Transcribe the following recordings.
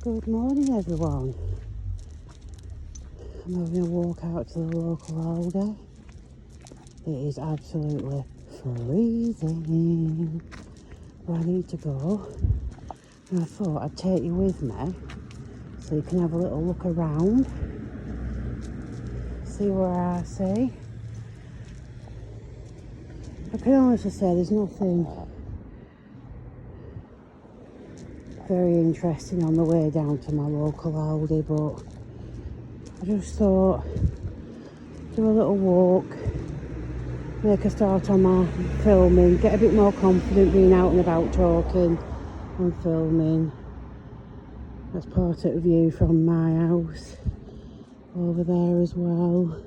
Good morning everyone. I'm having a walk out to the local Aldi. It is absolutely freezing. But I need to go. And I thought I'd take you with me so you can have a little look around. See what I see. I can honestly say there's nothing very interesting on the way down to my local Aldi, but I just thought do a little walk, make a start on my filming, get a bit more confident being out and about talking and filming. That's part of the view from my house over there as well.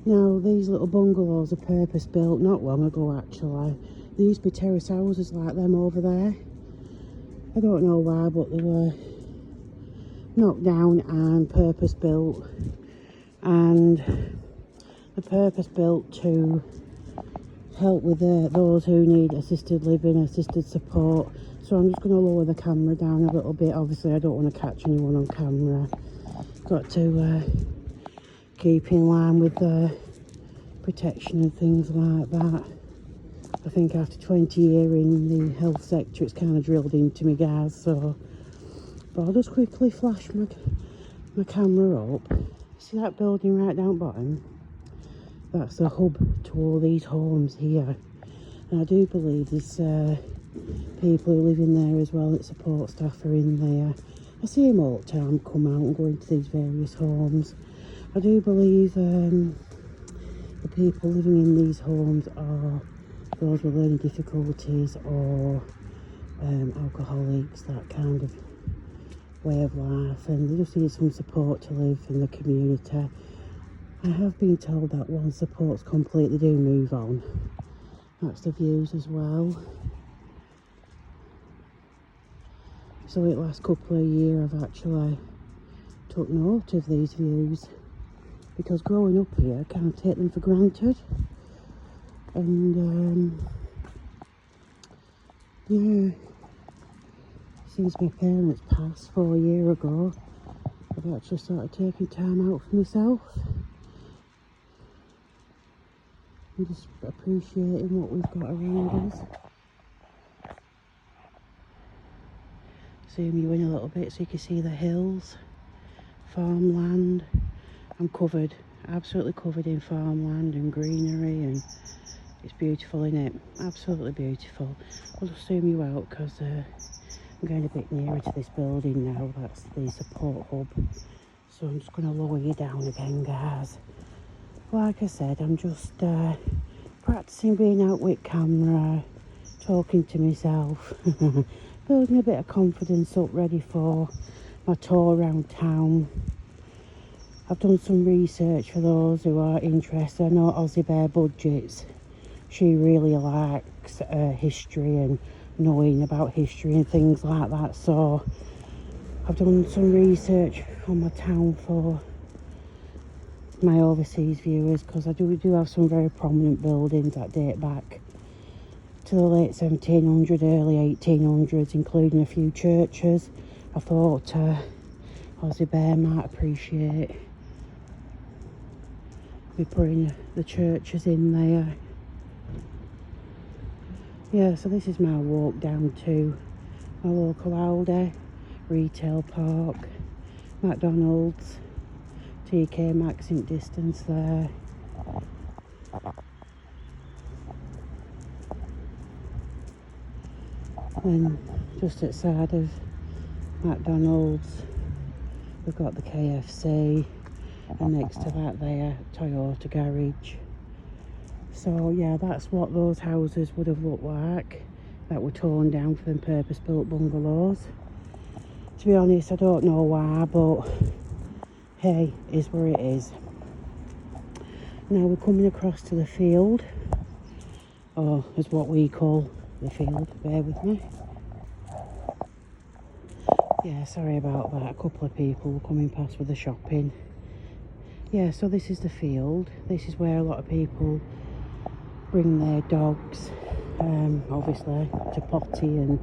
Now these little bungalows are purpose built not long ago actually. There used to be terrace houses like them over there. I don't know why, but they were knocked down and purpose built, and the purpose built to help with those who need assisted living, assisted support. So I'm just going to lower the camera down a little bit. Obviously I don't want to catch anyone on camera. Got to keep in line with the protection and things like that. I think after 20 years in the health sector it's kind of drilled into me, guys, so but I'll just quickly flash my camera up. See that building right down bottom? That's the hub to all these homes here, and I do believe there's people who live in there as well, that support staff are in there. I see them all the time come out and go into these various homes. I do believe the people living in these homes are those with learning difficulties or alcoholics, that kind of way of life, and they just need some support to live in the community. I have been told that once support's complete they do move on. That's the views as well. So the last couple of years I've actually took note of these views, because growing up here I can't take them for granted. And yeah, since my parents passed 4 years ago, I've actually started taking time out for myself and just appreciating what we've got around us. Zoom you in a little bit so you can see the hills, farmland. I'm covered, absolutely covered in farmland and greenery, and it's beautiful, isn't it? Absolutely beautiful. I'll just zoom you out because I'm going a bit nearer to this building now. That's the support hub. So I'm just going to lower you down again, guys. Like I said, I'm just practicing being out with camera, talking to myself, building a bit of confidence up, ready for my tour around town. I've done some research for those who are interested. I know Aussie Bear Budgets, she really likes history and knowing about history and things like that, so I've done some research on my town for my overseas viewers, because I do have some very prominent buildings that date back to the late 1700s, early 1800s, including a few churches. I thought Aussie Bear might appreciate me putting the churches in there. Yeah, so this is my walk down to my local Aldi, retail park, McDonald's, TK Maxx in distance there. And just outside of McDonald's we've got the KFC, and next to that there, Toyota garage. So yeah, that's what those houses would have looked like that were torn down for them purpose-built bungalows. To be honest, I don't know why, but hey, is where it is. Now we're coming across to the field, or is what we call the field, bear with me. Yeah, sorry about that, a couple of people were coming past with the shopping. Yeah, so this is the field. This is where a lot of people bring their dogs, obviously to potty and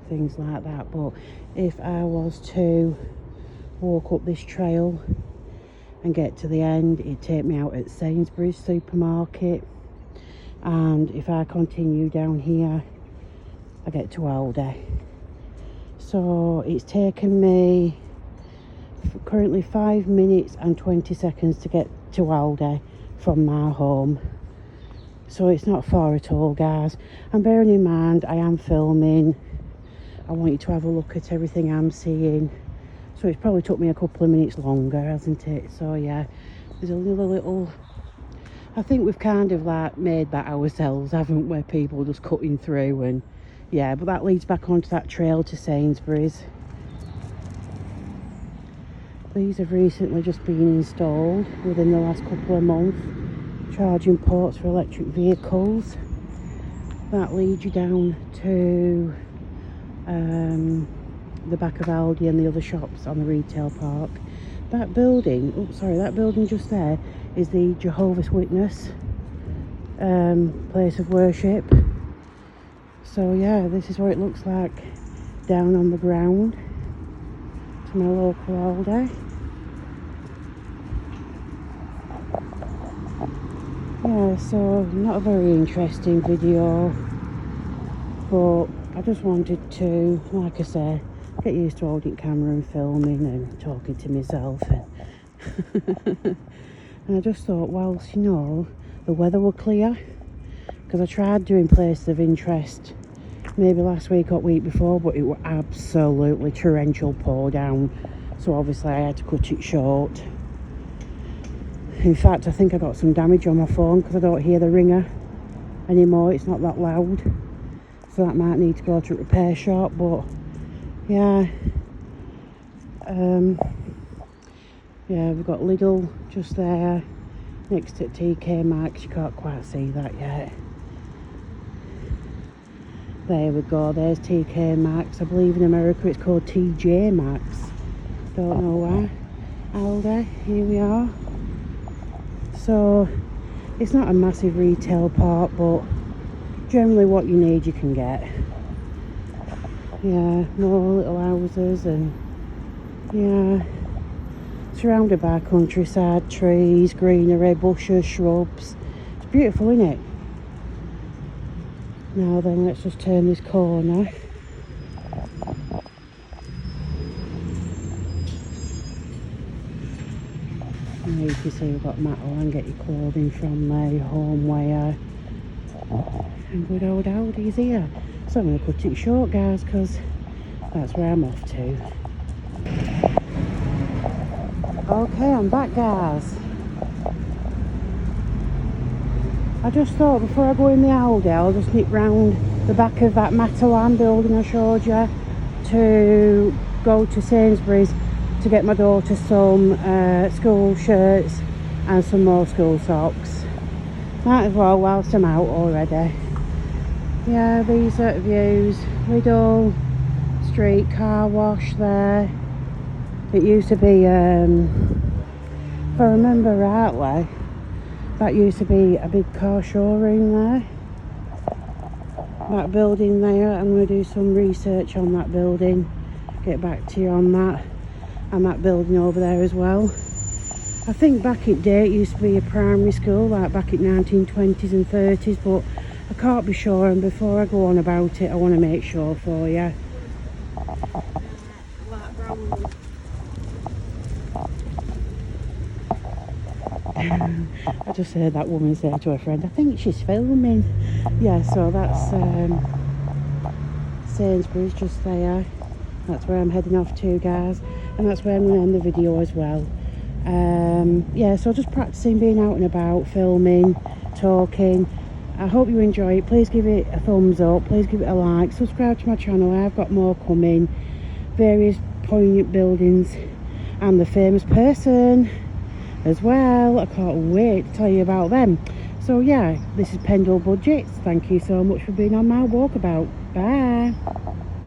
things like that. But if I was to walk up this trail and get to the end, it'd take me out at Sainsbury's supermarket, and if I continue down here I get to Aldi. So it's taken me currently 5 minutes and 20 seconds to get to Aldi from my home. So it's not far at all, guys. And bearing in mind I am filming, I want you to have a look at everything I'm seeing. So it's probably took me a couple of minutes longer, hasn't it? So yeah, there's a little, I think we've kind of like made that ourselves, haven't we? People just cutting through, and yeah, but that leads back onto that trail to Sainsbury's. These have recently just been installed within the last couple of months. Charging ports for electric vehicles. That leads you down to the back of Aldi and the other shops on the retail park. That building, oh sorry, that building just there is the Jehovah's Witness place of worship. So yeah, this is what it looks like down on the ground to my local Aldi. Yeah, so not a very interesting video, but I just wanted to, like I say, get used to holding camera and filming and talking to myself, and, and I just thought, whilst you know the weather were clear, because I tried doing places of interest maybe last week or week before, but it was absolutely torrential pour down, so obviously I had to cut it short. In fact, I think I got some damage on my phone because I don't hear the ringer anymore. It's not that loud, so that might need to go to a repair shop. But yeah, yeah, we've got Lidl just there next to TK Maxx. You can't quite see that yet. There we go, there's TK Maxx. I believe in America it's called TJ Maxx. Don't know why. Aldi, here we are. So it's not a massive retail park, but generally what you need you can get. Yeah, more little houses, and yeah, surrounded by countryside, trees, greenery, bushes, shrubs. It's beautiful, isn't it? Now then, let's just turn this corner. And you can see we've got Matalan, get your clothing from there, homeware. And good old Aldi's here. So I'm going to cut it short, guys, because that's where I'm off to. Okay, I'm back, guys. I just thought before I go in the Aldi, I'll just nip round the back of that Matalan building I showed you to go to Sainsbury's to get my daughter some school shirts and some more school socks. Might as well whilst I'm out already. Yeah, these are views. Lidl, street car wash there. It used to be, if I remember rightly, that used to be a big car showroom there. That building there, I'm going to do some research on that building, get back to you on that, and that building over there as well. I think back in the day it used to be a primary school, like back in 1920s and 30s, but I can't be sure, and before I go on about it I want to make sure for you. I just heard that woman say to her friend, I think she's filming. Yeah, so that's Sainsbury's just there. That's where I'm heading off to, guys, and that's where I'm going to end the video as well. Yeah, so just practicing being out and about, filming, talking. I hope you enjoy it. Please give it a thumbs up, please give it a like, subscribe to my channel. I've got more coming, various poignant buildings, and the famous person as well. I can't wait to tell you about them. So yeah, this is Pendle Budgets. Thank you so much for being on my walkabout. Bye.